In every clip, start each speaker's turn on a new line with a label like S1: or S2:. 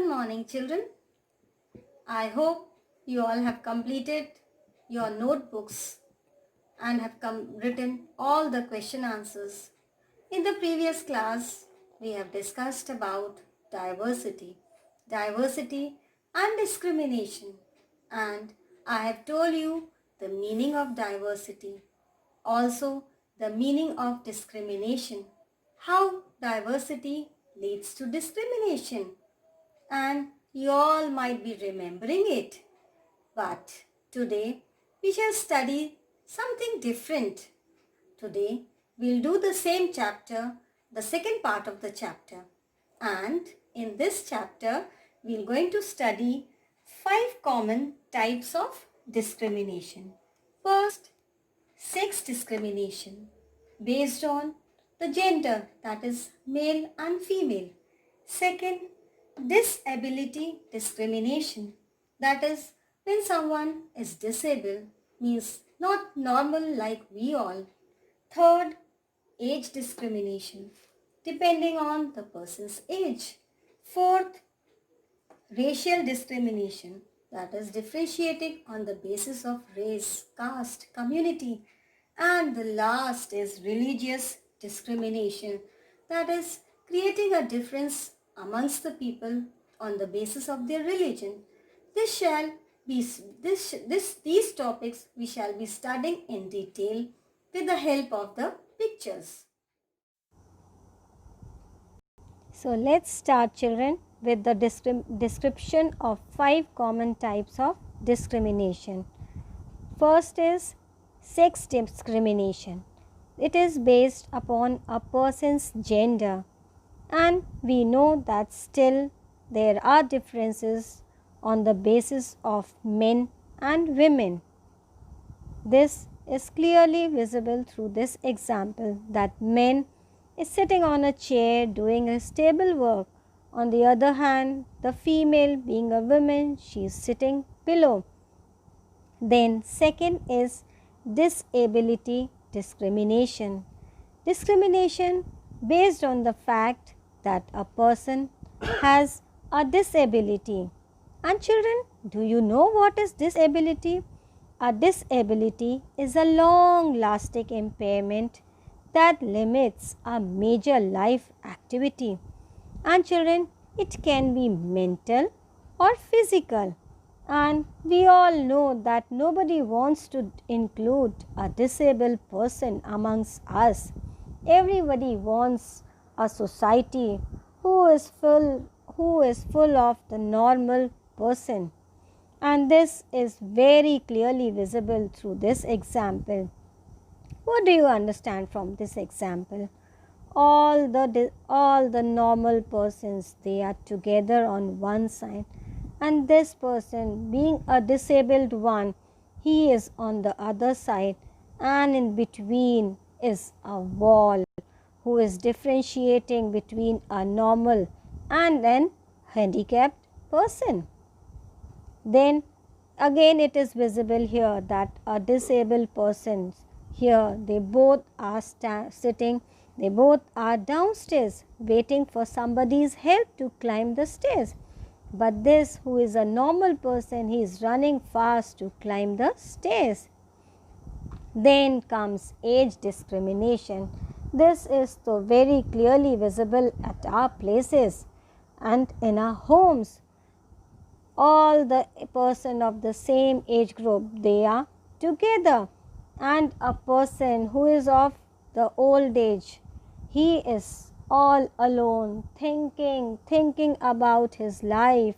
S1: morning, children. I hope you all have completed your notebooks and have written all the question answers. In the previous class, we have discussed about diversity and discrimination, and I have told you the meaning of diversity, also the meaning of discrimination, how diversity leads to discrimination, and you all might be remembering it. But today we shall study something different. Today we'll do the same chapter, the second part of the chapter. And in this chapter we're going to study 5 common types of discrimination. First, sex discrimination based on the gender, that is male and female. Second, disability discrimination, that is when someone is disabled, means not normal like we all. Third, age discrimination depending on the person's age. Fourth, racial discrimination, that is differentiating on the basis of race, caste, community. And the last is religious discrimination, that is creating a difference amongst the people on the basis of their religion. These topics we shall be studying in detail with the help of the pictures.
S2: So let's start, children, with the description of 5 common types of discrimination. First is sex discrimination. It is based upon a person's gender, and we know that still there are differences on the basis of men and women. This is clearly visible through this example that men is sitting on a chair doing his table work. On the other hand, the female, being a woman, she is sitting below. Then second is disability discrimination. Discrimination based on the fact that a person has a disability. And children, do you know what is disability? A disability is a long-lasting impairment that limits a major life activity. And children, it can be mental or physical. And we all know that nobody wants to include a disabled person amongst us. Everybody wants a society who is full of the normal person. And this is very clearly visible through this example. What do you understand from this example? All the normal persons, they are together on one side, and this person, being a disabled one, he is on the other side, and in between is a wall who is differentiating between a normal and an handicapped person. Then again it is visible here that a disabled person, here they both are sitting, they both are downstairs waiting for somebody's help to climb the stairs. But this, who is a normal person, he is running fast to climb the stairs. Then comes age discrimination. This is so very clearly visible at our places and in our homes. All the person of the same age group, they are together, and a person who is of the old age, he is all alone, thinking about his life.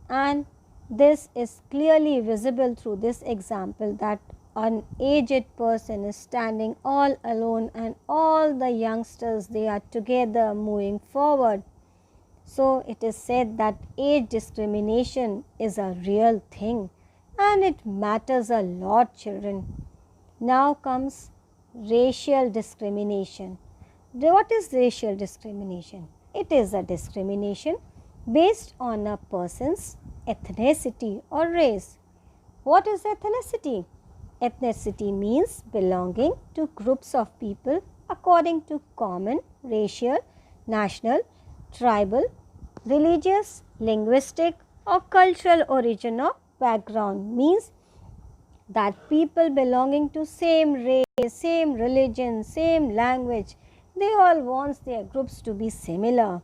S2: And this is clearly visible through this example that an aged person is standing all alone, and all the youngsters, they are together moving forward. So it is said that age discrimination is a real thing, and it matters a lot, children. Now comes racial discrimination. What is racial discrimination? It is a discrimination based on a person's ethnicity or race. What is ethnicity? Ethnicity means belonging to groups of people according to common racial, national, tribal, religious, linguistic or cultural origin or background means that people belonging to same race, same religion, same language, they all want their groups to be similar.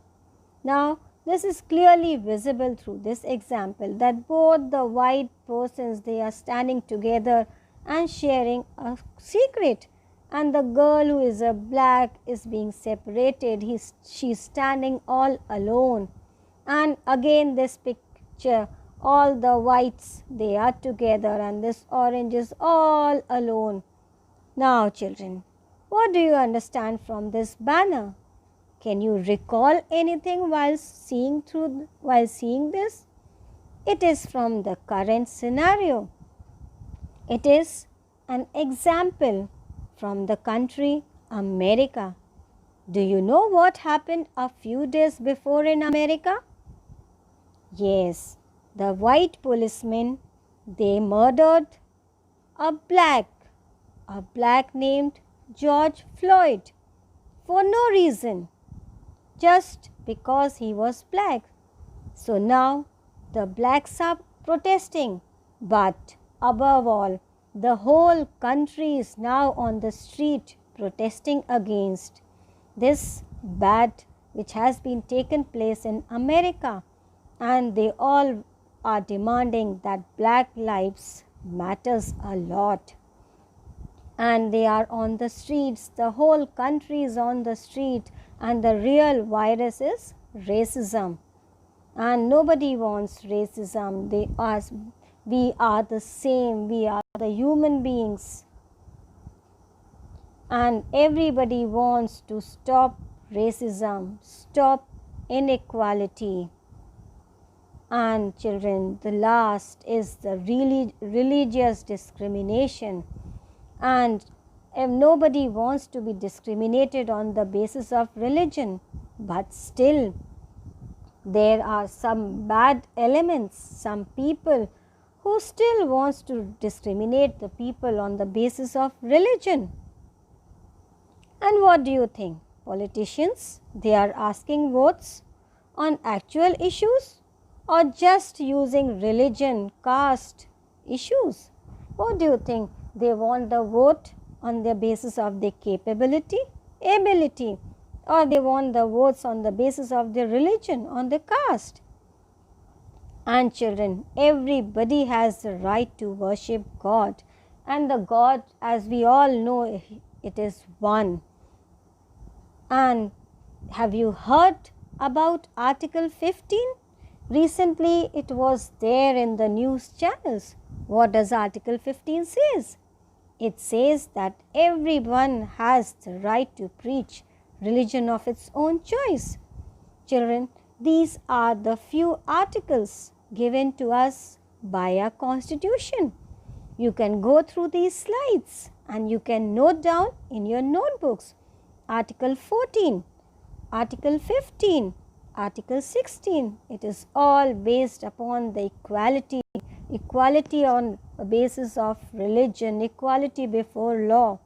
S2: Now, this is clearly visible through this example that both the white persons, they are standing together and sharing a secret, and the girl who is a black is being separated. She's standing all alone. And again this picture, all the whites, they are together and this orange is all alone. Now children, what do you understand from this banner? Can you recall anything while seeing this? It is from the current scenario. It is an example from the country America. Do you know what happened a few days before in America? Yes, the white policemen, they murdered a black named George Floyd for no reason, just because he was black. So now the blacks are protesting, but above all, the whole country is now on the street protesting against this bad which has been taken place in America, and they all are demanding that black lives matters a lot. And they are on the streets, the whole country is on the street, and the real virus is racism. And nobody wants racism. We are the same, we are the human beings. And everybody wants to stop racism, stop inequality. And children, the last is the religious discrimination. And if nobody wants to be discriminated on the basis of religion, but still there are some bad elements, some people who still wants to discriminate the people on the basis of religion. And what do you think? Politicians, they are asking votes on actual issues or just using religion, caste issues? What do you think? They want the vote on the basis of their capability, ability, or they want the votes on the basis of their religion, on the caste? And children, everybody has the right to worship God, and the God, as we all know, it is one. And have you heard about Article 15? Recently it was there in the news channels. What does Article 15 says? It says that everyone has the right to preach religion of its own choice. Children, these are the few articles given to us by our Constitution. You can go through these slides and you can note down in your notebooks. Article 14, Article 15, Article 16, it is all based upon the equality on the basis of religion, equality before law.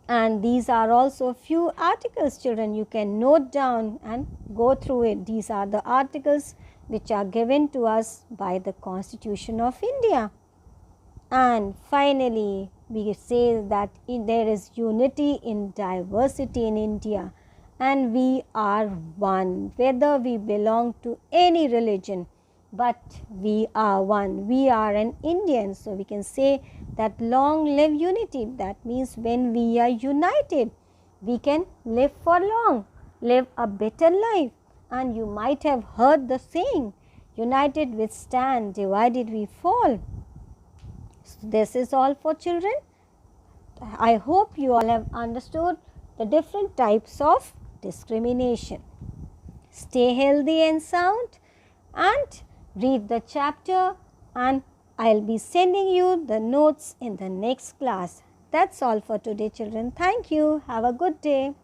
S2: And these are also few articles, children. You can note down and go through it. These are the articles which are given to us by the Constitution of India. And finally, we say that there is unity in diversity in India, and we are one, whether we belong to any religion, but we are one. We are an Indian. So we can say that long live unity. That means when we are united, we can live for long, live a better life. And you might have heard the saying, united we stand, divided we fall. So this is all for children. I hope you all have understood the different types of discrimination. Stay healthy and sound and read the chapter, and I'll be sending you the notes in the next class. That's all for today, children. Thank you. Have a good day.